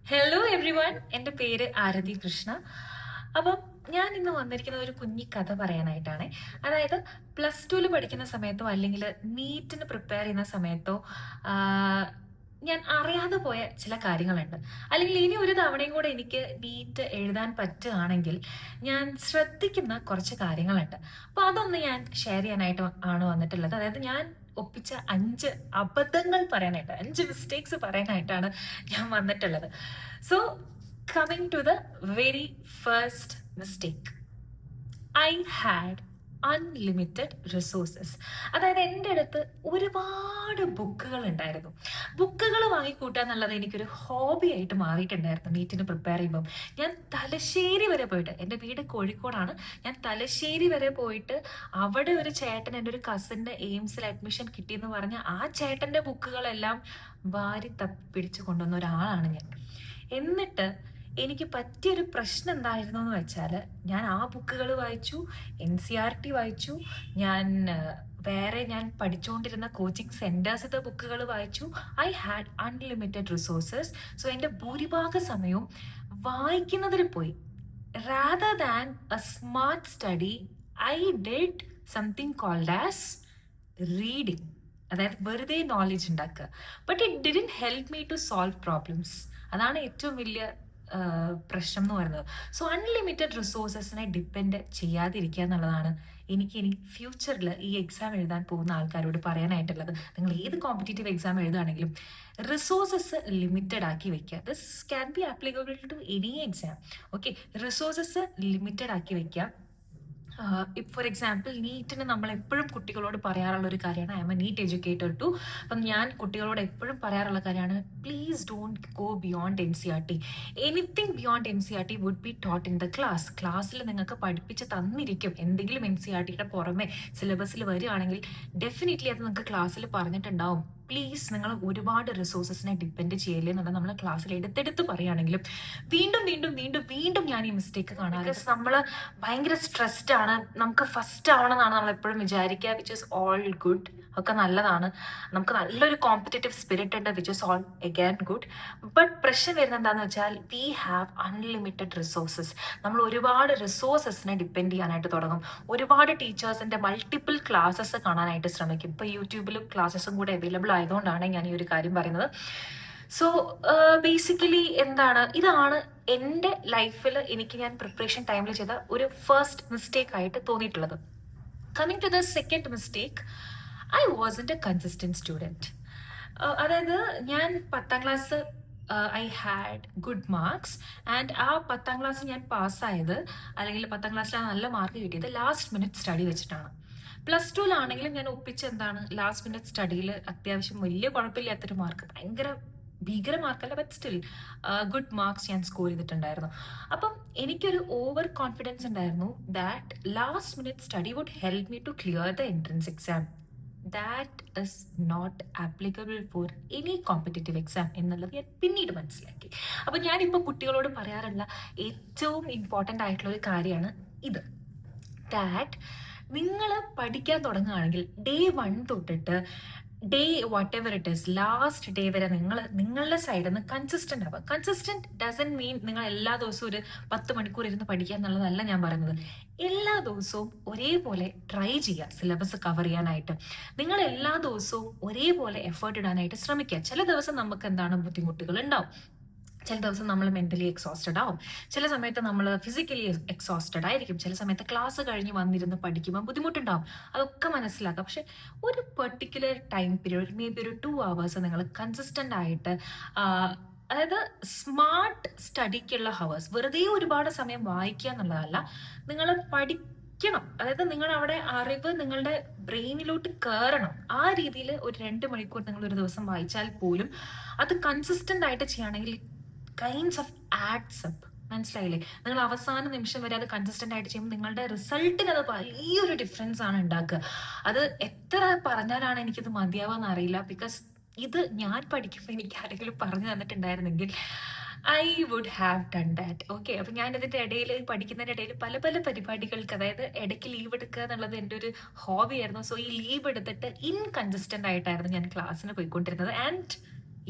Hello every one, എൻ്റെ പേര് ആരതി കൃഷ്ണ. അപ്പം ഞാൻ ഇന്ന് വന്നിരിക്കുന്ന ഒരു കുഞ്ഞി കഥ പറയാനായിട്ടാണ്. അതായത് പ്ലസ് ടുവിൽ പഠിക്കുന്ന സമയത്തോ അല്ലെങ്കിൽ നീറ്റിന് പ്രിപ്പയർ ചെയ്യുന്ന സമയത്തോ ആ, ഞാൻ അറിയാതെ പോയ ചില കാര്യങ്ങളുണ്ട്. അല്ലെങ്കിൽ ഇനി ഒരു തവണയും കൂടെ എനിക്ക് നീറ്റ് എഴുതാൻ പറ്റുകയാണെങ്കിൽ ഞാൻ ശ്രദ്ധിക്കുന്ന കുറച്ച് കാര്യങ്ങളുണ്ട്. അപ്പോൾ അതൊന്ന് ഞാൻ ഷെയർ ചെയ്യാനായിട്ട് ആണ് വന്നിട്ടുള്ളത്. അതായത് ഞാൻ ഒപ്പിച്ച 5 അബദ്ധങ്ങൾ പറയാനായിട്ട്, 5 മിസ്റ്റേക്സ് പറയാനായിട്ടാണ് ഞാൻ വന്നിട്ടുള്ളത്. So coming to the very first mistake, I had unlimited resources. അതായത് എൻ്റെ അടുത്ത് ഒരുപാട് ബുക്കുകൾ ഉണ്ടായിരുന്നു. ബുക്കുകൾ വാങ്ങിക്കൂട്ടുക എന്നുള്ളത് എനിക്കൊരു ഹോബി ആയിട്ട് മാറിയിട്ടുണ്ടായിരുന്നു. നീറ്റിന് പ്രിപ്പയർ ചെയ്യുമ്പം ഞാൻ തലശ്ശേരി വരെ പോയിട്ട്, എൻ്റെ വീട് കോഴിക്കോടാണ്, ഞാൻ തലശ്ശേരി വരെ പോയിട്ട് അവിടെ ഒരു ചേട്ടൻ, എൻ്റെ ഒരു കസിൻ്റെ എയിംസിൽ അഡ്മിഷൻ കിട്ടിയെന്ന് പറഞ്ഞ ആ ചേട്ടൻ്റെ ബുക്കുകളെല്ലാം വാരി തപ്പിപ്പിടിച്ച് കൊണ്ടുവന്ന ഒരാളാണ് ഞാൻ. എന്നിട്ട് എനിക്ക് പറ്റിയൊരു പ്രശ്നം എന്തായിരുന്നു എന്ന് വെച്ചാൽ, ഞാൻ ആ ബുക്കുകൾ വായിച്ചു, NCERT വായിച്ചു, ഞാൻ ഞാൻ പഠിച്ചുകൊണ്ടിരുന്ന കോച്ചിങ് സെൻറ്റേഴ്സിൻ്റെ ബുക്കുകൾ വായിച്ചു. I had unlimited resources. So എൻ്റെ ഭൂരിഭാഗ സമയവും വായിക്കുന്നതിൽ പോയി. Rather than a smart study, I did something called as reading. അതായത് വെറുതെ നോളജ് ഉണ്ടാക്കുക. But it didn't help me to solve problems. അതാണ് ഏറ്റവും വലിയ പ്രശ്നം എന്ന് പറയുന്നത്. സോ അൺലിമിറ്റഡ് റിസോഴ്സസിനെ ഡിപ്പെൻഡ് ചെയ്യാതിരിക്കുക എന്നുള്ളതാണ് എനിക്ക് ഇനി ഫ്യൂച്ചറിൽ ഈ എക്സാം എഴുതാൻ പോകുന്ന ആൾക്കാരോട് പറയാനായിട്ടുള്ളത്. നിങ്ങൾ ഏത് കോമ്പറ്റേറ്റീവ് എക്സാം എഴുതുകയാണെങ്കിലും റിസോഴ്സസ് ലിമിറ്റഡ് ആക്കി വെക്കുക. This can be applicable to any exam. Okay, resources limited ആക്കി വെക്കുക. ഫോർ എക്സാമ്പിൾ, നീറ്റിന് നമ്മൾ എപ്പോഴും കുട്ടികളോട് പറയാറുള്ള ഒരു കാര്യമാണ്, I'm a NEET educator too. അപ്പം ഞാൻ കുട്ടികളോട് എപ്പോഴും പറയാറുള്ള കാര്യമാണ്, please don't go beyond NCERT. Anything beyond NCERT would be taught in the class. ക്ലാസ്സിൽ നിങ്ങൾക്ക് പഠിപ്പിച്ച് തന്നിരിക്കും. എന്തെങ്കിലും NCERTയുടെ പുറമെ സിലബസിൽ വരികയാണെങ്കിൽ ഡെഫിനറ്റ്ലി അത് നിങ്ങൾക്ക് ക്ലാസ്സിൽ പറഞ്ഞിട്ടുണ്ടാവും. പ്ലീസ് നിങ്ങൾ ഒരുപാട് റിസോഴ്സസിനെ ഡിപ്പെൻഡ് ചെയ്യല്ലേ എന്നുള്ളത് നമ്മൾ ക്ലാസ്സിൽ എടുത്തെടുത്ത് പറയുകയാണെങ്കിലും വീണ്ടും വീണ്ടും വീണ്ടും വീണ്ടും ഞാൻ ഈ മിസ്റ്റേക്ക് കാണാറുണ്ട്. നമ്മൾ ഭയങ്കര സ്ട്രെസ്ഡ് ആണ്, നമുക്ക് ഫസ്റ്റ് ആവണമെന്നാണ് നമ്മൾ എപ്പോഴും വിചാരിക്കുക, വിച്ച് ഇസ് ഓൾ ഗുഡ്, ഒക്കെ നല്ലതാണ്. നമുക്ക് നല്ലൊരു കോമ്പറ്റേറ്റീവ് സ്പിരിറ്റ് ഉണ്ട്, which is all again good. But പ്രശ്നം വരുന്നത് എന്താണെന്ന് വെച്ചാൽ, വി ഹാവ് അൺലിമിറ്റഡ് റിസോഴ്സസ്. നമ്മൾ ഒരുപാട് റിസോഴ്സസിനെ ഡിപ്പെൻഡ് ചെയ്യാനായിട്ട് തുടങ്ങും. ഒരുപാട് ടീച്ചേഴ്സിന്റെ മൾട്ടിപ്പിൾ ക്ലാസ്സസ് കാണാനായിട്ട് ശ്രമിക്കും. ഇപ്പൊ യൂട്യൂബിലും ക്ലാസ്സസും കൂടെ അവൈലബിൾ ആയതുകൊണ്ടാണ് ഞാൻ ഈ ഒരു കാര്യം പറയുന്നത്. സോ ബേസിക്കലി എന്താണ്, ഇതാണ് എൻ്റെ ലൈഫിൽ എനിക്ക് ഞാൻ പ്രിപ്പറേഷൻ ടൈമിൽ ചെയ്ത ഒരു ഫസ്റ്റ് മിസ്റ്റേക്ക് ആയിട്ട് തോന്നിയിട്ടുള്ളത്. Coming to the second mistake, I wasn't a consistent student. അതായത് ഞാൻ 10ാം class I had good marks. And ആ 10ാം ക്ലാസ് ഞാൻ പാസ്സായത്, അല്ലെങ്കിൽ 10ാം ക്ലാസ്സിൽ നല്ല മാർക്ക് കിട്ടിയത് ലാസ്റ്റ് മിനിറ്റ് സ്റ്റഡി വെച്ചിട്ടാണ്. പ്ലസ് ടുവിലാണെങ്കിലും ഞാൻ ഒപ്പിച്ച എന്താണ്, ലാസ്റ്റ് മിനിറ്റ് സ്റ്റഡിയിൽ അത്യാവശ്യം വലിയ കുഴപ്പമില്ലാത്തൊരു മാർക്ക്, ഭയങ്കര ഭീകര മാർക്കല്ല, ബട്ട് സ്റ്റിൽ ഗുഡ് മാർക്സ് ഞാൻ സ്കോർ ചെയ്തിട്ടുണ്ടായിരുന്നു. അപ്പം എനിക്കൊരു ഓവർ കോൺഫിഡൻസ് ഉണ്ടായിരുന്നു that last minute study would help me to clear the entrance exam. That is not applicable for any competitive exam എന്നുള്ളത് ഞാൻ പിന്നീട് മനസ്സിലാക്കി. അപ്പം ഞാനിപ്പോൾ കുട്ടികളോട് പറയാറുള്ള ഏറ്റവും ഇമ്പോർട്ടൻ്റ് ആയിട്ടുള്ള ഒരു കാര്യമാണ് ഇത്, ദാറ്റ് നിങ്ങൾ പഠിക്കാൻ തുടങ്ങുകയാണെങ്കിൽ ഡേ 1 തൊട്ടിട്ട് day what ever it is last day വരെ നിങ്ങളുടെ സൈഡിൽ നിന്ന് കൺസിസ്റ്റന്റ് ആവുക. കൺസിസ്റ്റന്റ് ഡസൻ മീൻ നിങ്ങൾ എല്ലാ ദിവസവും ഒരു 10 മണിക്കൂർ ഇരുന്ന് പഠിക്കുക എന്നുള്ളതല്ല ഞാൻ പറയുന്നത്. എല്ലാ ദിവസവും ഒരേപോലെ ട്രൈ ചെയ്യുക സിലബസ് കവർ ചെയ്യാനായിട്ട്. നിങ്ങൾ എല്ലാ ദിവസവും ഒരേപോലെ എഫേർട്ട് ഇടാനായിട്ട് ശ്രമിക്കുക. ചില ദിവസം നമുക്ക് എന്താണ് ബുദ്ധിമുട്ടുകൾ ഉണ്ടാവും, ചില ദിവസം നമ്മൾ മെന്റലി എക്സോസ്റ്റഡ് ആവും, ചില സമയത്ത് നമ്മൾ ഫിസിക്കലി എക്സോസ്റ്റഡ് ആയിരിക്കും, ചില സമയത്ത് ക്ലാസ് കഴിഞ്ഞ് വന്നിരുന്ന് പഠിക്കുമ്പോൾ ബുദ്ധിമുട്ടുണ്ടാവും. അതൊക്കെ മനസ്സിലാക്കാം. പക്ഷെ ഒരു particular time period, may be ഒരു 2 hours നിങ്ങൾ കൺസിസ്റ്റന്റ് ആയിട്ട്, അതായത് സ്മാർട്ട് സ്റ്റഡിക്കുള്ള ഹവേഴ്സ്, വെറുതെ ഒരുപാട് സമയം വായിക്കുക എന്നുള്ളതല്ല, നിങ്ങൾ പഠിക്കണം. അതായത് നിങ്ങൾ അവിടെ അറിവ് നിങ്ങളുടെ ബ്രെയിനിലോട്ട് കയറണം. ആ രീതിയിൽ ഒരു 2 മണിക്കൂർ നിങ്ങൾ ഒരു ദിവസം വായിച്ചാൽ പോലും അത് കൺസിസ്റ്റന്റ് ആയിട്ട് ചെയ്യുകയാണെങ്കിൽ കൈൻഡ്സ് ഓഫ് ആഡ്സ് അപ്പ്. മനസ്സിലായില്ലേ? നിങ്ങൾ അവസാന നിമിഷം വരെ അത് കൺസിസ്റ്റന്റ് ആയിട്ട് ചെയ്യുമ്പോൾ നിങ്ങളുടെ റിസൾട്ടിന് അത് വലിയൊരു ഡിഫറൻസ് ആണ് ഉണ്ടാക്കുക. അത് എത്ര പറഞ്ഞാലാണ് എനിക്കിത് മതിയാവാന്ന് അറിയില്ല. ബിക്കോസ് ഇത് ഞാൻ പഠിക്കുമ്പോൾ എനിക്ക് ആരെങ്കിലും പറഞ്ഞു തന്നിട്ടുണ്ടായിരുന്നെങ്കിൽ I would have done that. Okay, അപ്പൊ ഞാൻ ഇതിന്റെ ഇടയിൽ, പഠിക്കുന്നതിന്റെ ഇടയിൽ പല പല പരിപാടികൾക്ക്, അതായത് ഇടയ്ക്ക് ലീവ് എടുക്കുക എന്നുള്ളത് എൻ്റെ ഒരു ഹോബി ആയിരുന്നു. സോ ഈ ലീവ് എടുത്തിട്ട് ഇൻകൺസിസ്റ്റന്റ് ആയിട്ടായിരുന്നു ഞാൻ ക്ലാസ്സിന് പോയിക്കൊണ്ടിരുന്നത്. ആൻഡ്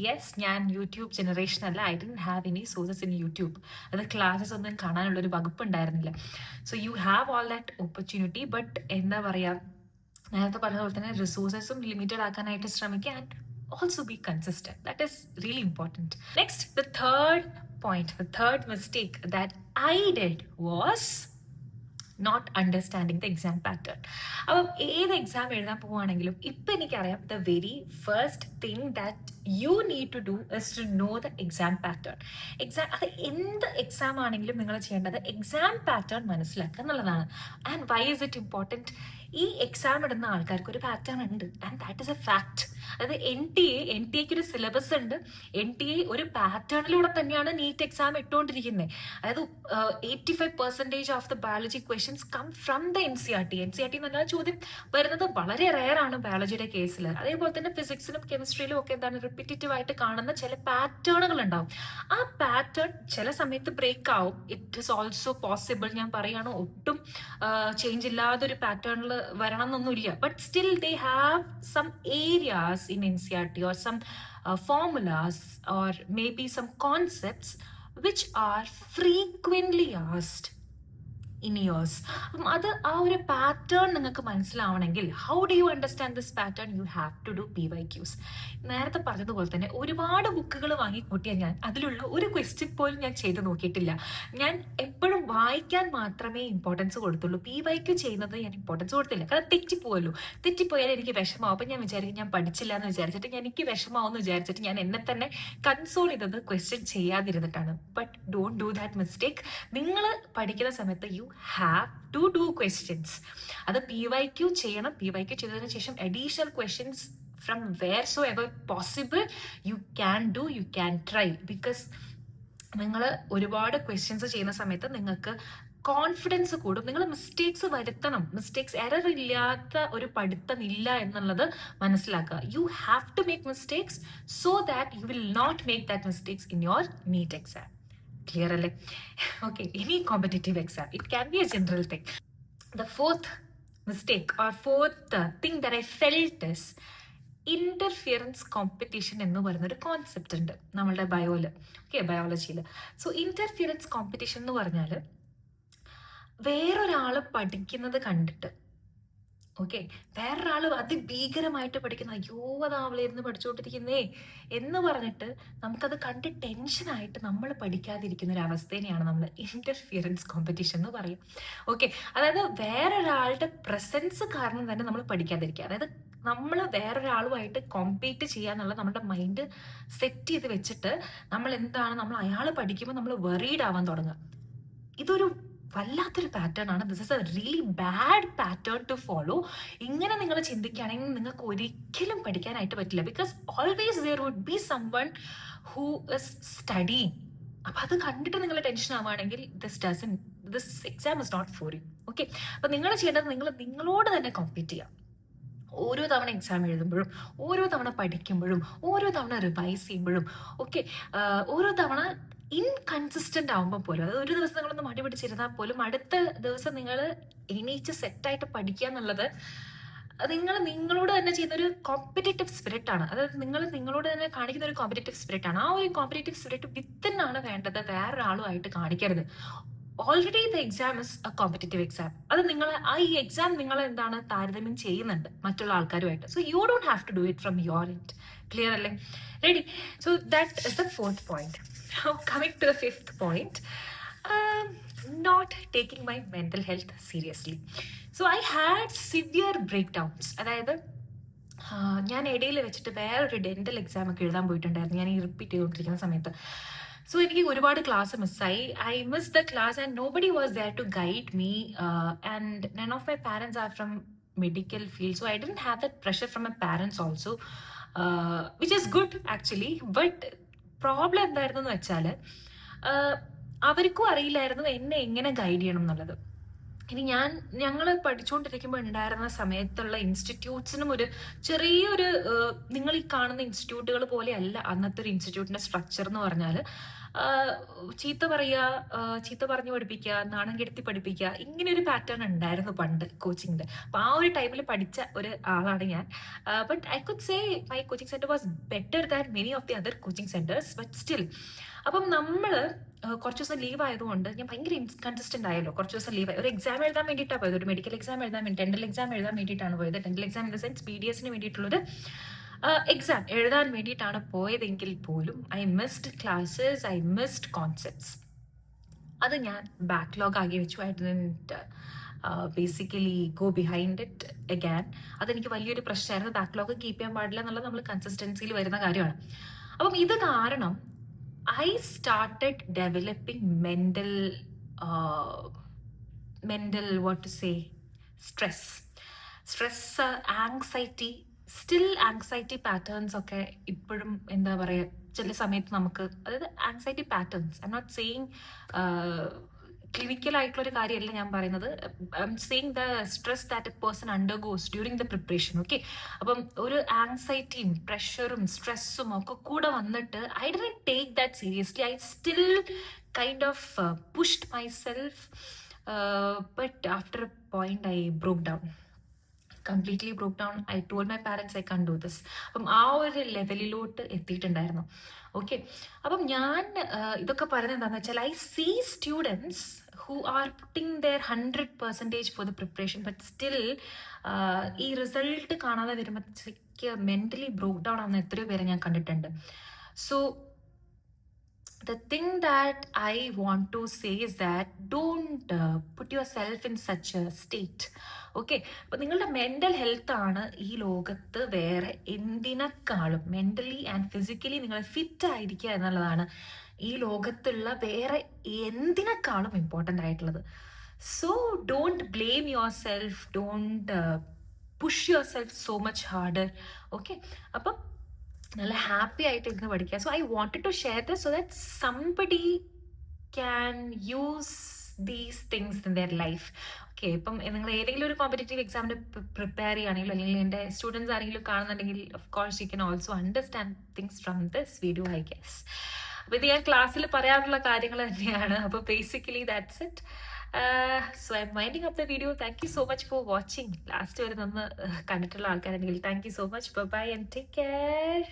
യെസ്, ഞാൻ യൂട്യൂബ് ജനറേഷൻ അല്ല. I didn't have any sources in YouTube. അത് ക്ലാസ്സസ് ഒന്നും കാണാനുള്ളൊരു വകുപ്പ് ഉണ്ടായിരുന്നില്ല. So you have all that opportunity. But എന്താ പറയുക, നേരത്തെ പറഞ്ഞ പോലെ തന്നെ റിസോഴ്സസും ലിമിറ്റഡ് ആക്കാനായിട്ട് ശ്രമിക്കുക and also be consistent. That is really important. Next, the third point, the third mistake that I did was not understanding the exam pattern. അപ്പം ഏത് എക്സാം എഴുതാൻ പോവുകയാണെങ്കിലും ഇപ്പം എനിക്കറിയാം the very first thing that you need to do is to know the exam pattern. അത് എന്ത് exam ആണെങ്കിലും നിങ്ങൾ ചെയ്യേണ്ടത് എക്സാം പാറ്റേൺ മനസ്സിലാക്കുക എന്നുള്ളതാണ്. And why is it important? ഈ എക്സാം ഇടുന്ന ആൾക്കാർക്ക് ഒരു പാറ്റേൺ ഉണ്ട് and that is a fact. അതായത് എൻ ടി എക്ക് ഒരു സിലബസ് ഉണ്ട്. എൻ ടി എ ഒരു പാറ്റേണിലൂടെ തന്നെയാണ് നീറ്റ് എക്സാം ഇട്ടുകൊണ്ടിരിക്കുന്നത്. അതായത് 85% of the biology questions come from the N C R T. എന്നുള്ള ചോദ്യം വരുന്നത് വളരെ റെയർ ആണ് ബയോളജിയുടെ കേസിൽ. അതേപോലെ തന്നെ ഫിസിക്സിലും കെമിസ്ട്രിയിലും ഒക്കെ എന്താണ് റിപ്പീറ്റീവ് ആയിട്ട് കാണുന്ന ചില പാറ്റേണുകൾ ഉണ്ടാവും. ആ പാറ്റേൺ ചില സമയത്ത് ബ്രേക്ക് ആവും. It is also possible. ഞാൻ പറയുകയാണ്, ഒട്ടും ചേഞ്ച് ഇല്ലാതെ ഒരു പാറ്റേണിൽ വരണം എന്നൊന്നുമില്ല. But still they have some areas in NCERT or some formulas or maybe some concepts which are frequently asked in years. അത് ആ ഒരു പാറ്റേൺ നിങ്ങൾക്ക് മനസ്സിലാവണമെങ്കിൽ how do you understand this pattern? You have to do PYQs. നേരത്തെ പറഞ്ഞതുപോലെ തന്നെ ഒരുപാട് ബുക്കുകൾ വാങ്ങിക്കൂട്ടിയാൽ ഞാൻ അതിലുള്ള ഒരു ക്വസ്റ്റ്യൻ പോലും ഞാൻ ചെയ്ത് നോക്കിയിട്ടില്ല. ഞാൻ എപ്പോഴും വായിക്കാൻ മാത്രമേ ഇമ്പോർട്ടൻസ് കൊടുത്തുള്ളൂ. PYQ ചെയ്യുന്നത് ഞാൻ ഇമ്പോർട്ടൻസ് കൊടുത്തില്ല. കാരണം തെറ്റിപ്പോയാൽ എനിക്ക് വിഷമാവും. അപ്പം ഞാൻ വിചാരിക്കും ഞാൻ പഠിച്ചില്ല എന്ന് വിചാരിച്ചിട്ട് എനിക്ക് വിഷമാവെന്ന് വിചാരിച്ചിട്ട് ഞാൻ എന്നെ തന്നെ കൺസോൾ ചെയ്തത് ക്വസ്റ്റ്യൻ ചെയ്യാതിരുന്നിട്ടാണ്. But don't do that mistake. നിങ്ങൾ പഠിക്കുന്ന സമയത്ത് you have to do questions. അത് PYQ ചെയ്യണം. PYQ ചെയ്തതിനു ശേഷം additional questions from wheresoever possible you can try. because നിങ്ങൾ ഒരുപാട് ക്വസ്റ്റ്യൻസ് ചെയ്യുന്ന സമയത്ത് നിങ്ങൾക്ക് കോൺഫിഡൻസ് കൂടും. നിങ്ങൾ മിസ്റ്റേക്സ് വരുത്തണം. എറർ ഇല്ലാത്ത ഒരു പഠിത്തം ഇല്ല എന്നുള്ളത് മനസ്സിലാക്കുക. You have to make mistakes so that you will not make that mistakes in your NEET exam. Clear അല്ലേ? ഓക്കെ, ഇനി competitive exam, it can be a general thing. The fourth mistake or fourth thing that I felt is interference competition എന്ന് പറയുന്നൊരു concept ഉണ്ട് നമ്മളുടെ ബയോളജിയിൽ. So interference competition എന്ന് പറഞ്ഞാൽ വേറൊരാൾ പഠിക്കുന്നത് കണ്ടിട്ട്, വേറൊരാൾ അതിഭീകരമായിട്ട് പഠിക്കുന്ന, അയ്യോ അത് അവളിരുന്ന് പഠിച്ചുകൊണ്ടിരിക്കുന്നേ എന്ന് പറഞ്ഞിട്ട് നമുക്കത് കണ്ട് ടെൻഷനായിട്ട് നമ്മൾ പഠിക്കാതിരിക്കുന്ന ഒരു അവസ്ഥേനെയാണ് നമ്മൾ ഇന്റർഫിയറൻസ് കോമ്പറ്റീഷൻ എന്ന് പറയും. അതായത് വേറൊരാളുടെ പ്രസൻസ് കാരണം തന്നെ നമ്മൾ പഠിക്കാതിരിക്കുക. അതായത് നമ്മൾ വേറൊരാളുമായിട്ട് കോമ്പീറ്റ് ചെയ്യാന്നുള്ള നമ്മുടെ മൈൻഡ് സെറ്റ് ചെയ്ത് വെച്ചിട്ട് നമ്മൾ അയാൾ പഠിക്കുമ്പോൾ നമ്മൾ വെറീഡ് ആവാൻ തുടങ്ങുക. ഇതൊരു വല്ലാത്തൊരു പാറ്റേൺ ആണ്. This is a really bad pattern to follow. ഇങ്ങനെ നിങ്ങൾ ചിന്തിക്കുകയാണെങ്കിൽ നിങ്ങൾക്ക് ഒരിക്കലും പഠിക്കാനായിട്ട് പറ്റില്ല. Because always there would be someone who is studying. അപ്പൊ അത് കണ്ടിട്ട് നിങ്ങൾ ടെൻഷൻ ആവുകയാണെങ്കിൽ this exam is not for you. അപ്പൊ നിങ്ങൾ ചെയ്യേണ്ടത് നിങ്ങളോട് തന്നെ കോമ്പീറ്റ് ചെയ്യാം. ഓരോ തവണ എക്സാം എഴുതുമ്പോഴും, ഓരോ തവണ പഠിക്കുമ്പോഴും, ഓരോ തവണ റിവൈസ് ചെയ്യുമ്പോഴും, ഓരോ തവണ ഇൻകൺസിസ്റ്റന്റ് ആവുമ്പോൾ പോലും, അതായത് ഒരു ദിവസം നിങ്ങളൊന്ന് മടി പിടിച്ചിരുന്നാൽ പോലും അടുത്ത ദിവസം നിങ്ങൾ എണീച്ച് സെറ്റായിട്ട് പഠിക്കുക എന്നുള്ളത് നിങ്ങളോട് തന്നെ ചെയ്യുന്ന ഒരു കോമ്പറ്റേറ്റീവ് സ്പിരിറ്റ് ആണ്. അതായത് നിങ്ങളോട് തന്നെ കാണിക്കുന്ന ഒരു കോമ്പറ്റേറ്റീവ് സ്പിരിറ്റ് ആണ്. ആ ഒരു കോമ്പറ്റേറ്റീവ് സ്പിരിറ്റ് വിത്തിനാണ് വേണ്ടത്, വേറൊരാളുമായിട്ട് കാണിക്കരുത്. Already the exam is a competitive exam. അത് ഈ എക്സാം നിങ്ങൾ എന്താണ് താരതമ്യം ചെയ്യുന്നുണ്ട് മറ്റുള്ള ആൾക്കാരുമായിട്ട്. So you don't have to do it from your end. Clear അല്ലേ? Ready? So that is the fourth point. Now coming to the fifth point, not taking my mental health seriously. So I had severe breakdowns. അതായത് ഞാൻ ഇടയിൽ വെച്ചിട്ട് വേറൊരു dental exam ഒക്കെ എഴുതാൻ പോയിട്ടുണ്ടായിരുന്നു ഞാൻ ഈ റിപ്പീറ്റ് ചെയ്തുകൊണ്ടിരിക്കുന്ന സമയത്ത്. സോ എനിക്ക് ഒരുപാട് ക്ലാസ് മിസ്സായി. I miss the class and nobody was there to guide me and none of my parents are from medical field. So I didn't have that pressure from my parents also, which is good actually. But problem എന്തായിരുന്നു എന്ന് വെച്ചാൽ അവർക്കും അറിയില്ലായിരുന്നു എന്നെ എങ്ങനെ guide ചെയ്യണം എന്നുള്ളത്. ഇനി ഞങ്ങൾ പഠിച്ചുകൊണ്ടിരിക്കുമ്പോൾ ഉണ്ടായിരുന്ന സമയത്തുള്ള ഇൻസ്റ്റിറ്റ്യൂട്ട്സിനും ഒരു ചെറിയൊരു നിങ്ങൾ ഈ കാണുന്ന ഇൻസ്റ്റിറ്റ്യൂട്ടുകൾ പോലെയല്ല അന്നത്തെ ഒരു ഇൻസ്റ്റിറ്റ്യൂട്ടിന്റെ സ്ട്രക്ചർ എന്ന് പറഞ്ഞാൽ ചീത്ത പറയുക, ചീത്ത പറഞ്ഞു പഠിപ്പിക്കുക, നാണം കെടുത്തി പഠിപ്പിക്കുക, ഇങ്ങനെ ഒരു പാറ്റേൺ ഉണ്ടായിരുന്നു പണ്ട് കോച്ചിങ്ങിന്റെ. അപ്പൊ ആ ഒരു ടൈമിൽ പഠിച്ച ഒരു ആളാണ് ഞാൻ. But I could say my coaching centre was better than many of the other coaching centres, but still. അപ്പം നമ്മൾ കുറച്ച് ദിവസം ലീവ് ആയതുകൊണ്ട് ഞാൻ ഭയങ്കര ഇൻകൺസിസ്റ്റന്റ് ആയല്ലോ. കുറച്ച് ദിവസം ലീവ് ആയി, ഒരു എക്സാം എഴുതാൻ വേണ്ടിയിട്ടാണ് പോയത്, ഒരു മെഡിക്കൽ എക്സാം എഴുതാൻ വേണ്ടി, ടെൻഡൽ എക്സാം എഴുതാൻ വേണ്ടിയിട്ടാണ് പോയത്. Dental exam in the sense BDSന് വേണ്ടിയിട്ടുള്ളൊരു എക്സാം എഴുതാൻ വേണ്ടിയിട്ടാണ് പോയതെങ്കിൽ പോലും I missed classes, I missed concepts. അത് ഞാൻ ബാക്ക്ലോഗ് ആക്കി വെച്ചു. I didn't basically go behind it again. അതെനിക്ക് വലിയൊരു പ്രശ്നമായിരുന്നു. ബാക്ക്ലോഗ് കീപ്പ് ചെയ്യാൻ പാടില്ല എന്നുള്ളത് നമ്മൾ കൺസിസ്റ്റൻസിയിൽ വരുന്ന കാര്യമാണ്. അപ്പം ഇത് കാരണം I started developing what to say, stress, anxiety, still anxiety patterns ഒക്കെ ഇപ്പോഴും എന്താ പറയുക ചില സമയത്ത് നമുക്ക്, അതായത് anxiety patterns, I'm not saying clinical ആയിട്ടുള്ള ഒരു കാര്യമല്ല ഞാൻ പറയുന്നത്. I'm saying the stress that a person undergoes during the preparation. Okay, അപ്പം ഒരു ആങ്സൈറ്റിയും പ്രഷറും സ്ട്രെസ്സും ഒക്കെ കൂടെ വന്നിട്ട് I didn't take that seriously. I still kind of pushed myself, but after a point I broke down, completely broke down. I told my parents I can do this. അപ്പം ആ ഒരു ലെവലിലോട്ട് എത്തിയിട്ടുണ്ടായിരുന്നു. ഓക്കെ, അപ്പം ഞാൻ ഇതൊക്കെ പറയുന്നത് എന്താണെന്ന് വെച്ചാൽ I see students who are putting their 100% for the preparation, but still ഈ റിസൾട്ട് കാണാതെ വരുമ്പോഴത്തേക്ക് മെന്റലി ബ്രോക്ക് ഡൗൺ ആവുന്ന എത്രയോ പേരെ ഞാൻ കണ്ടിട്ടുണ്ട്. So the thing that I want to say is that don't put yourself in such a state. Okay, അപ്പൊ നിങ്ങളുടെ മെന്റൽ ഹെൽത്ത് ആണ് ഈ ലോകത്ത് വേറെ എന്തിനേക്കാളും, മെന്റലി ആൻഡ് ഫിസിക്കലി നിങ്ങൾ ഫിറ്റ് ആയിരിക്കുക എന്നുള്ളതാണ് ഈ ലോകത്തുള്ള വേറെ എന്തിനേക്കാളും ഇമ്പോർട്ടൻ്റ് ആയിട്ടുള്ളത്. So don't blame yourself, don't push yourself so much harder. Okay, അപ്പം നല്ല ഹാപ്പി ആയിട്ട് ഇരുന്ന് പഠിക്കുക. So I wanted to share this so that somebody can use these things in their life. Okay, ഇപ്പം നിങ്ങൾ ഏതെങ്കിലും ഒരു competitive എക്സാമിന് പ്രിപ്പയർ ചെയ്യുകയാണെങ്കിലും അല്ലെങ്കിൽ എൻ്റെ സ്റ്റുഡൻസ് ആരെങ്കിലും കാണുന്നുണ്ടെങ്കിൽ of course you can also understand things from this video, I guess. അപ്പോൾ ഇത് ഞാൻ ക്ലാസ്സിൽ പറയാനുള്ള കാര്യങ്ങൾ തന്നെയാണ്. അപ്പോൾ basically that's it. So I'm winding up the video. Thank you so much for watching. Last വരെ നിന്ന് കണ്ടിട്ടുള്ള ആൾക്കാരുണ്ടെങ്കിൽ thank you so much. Bye and take care.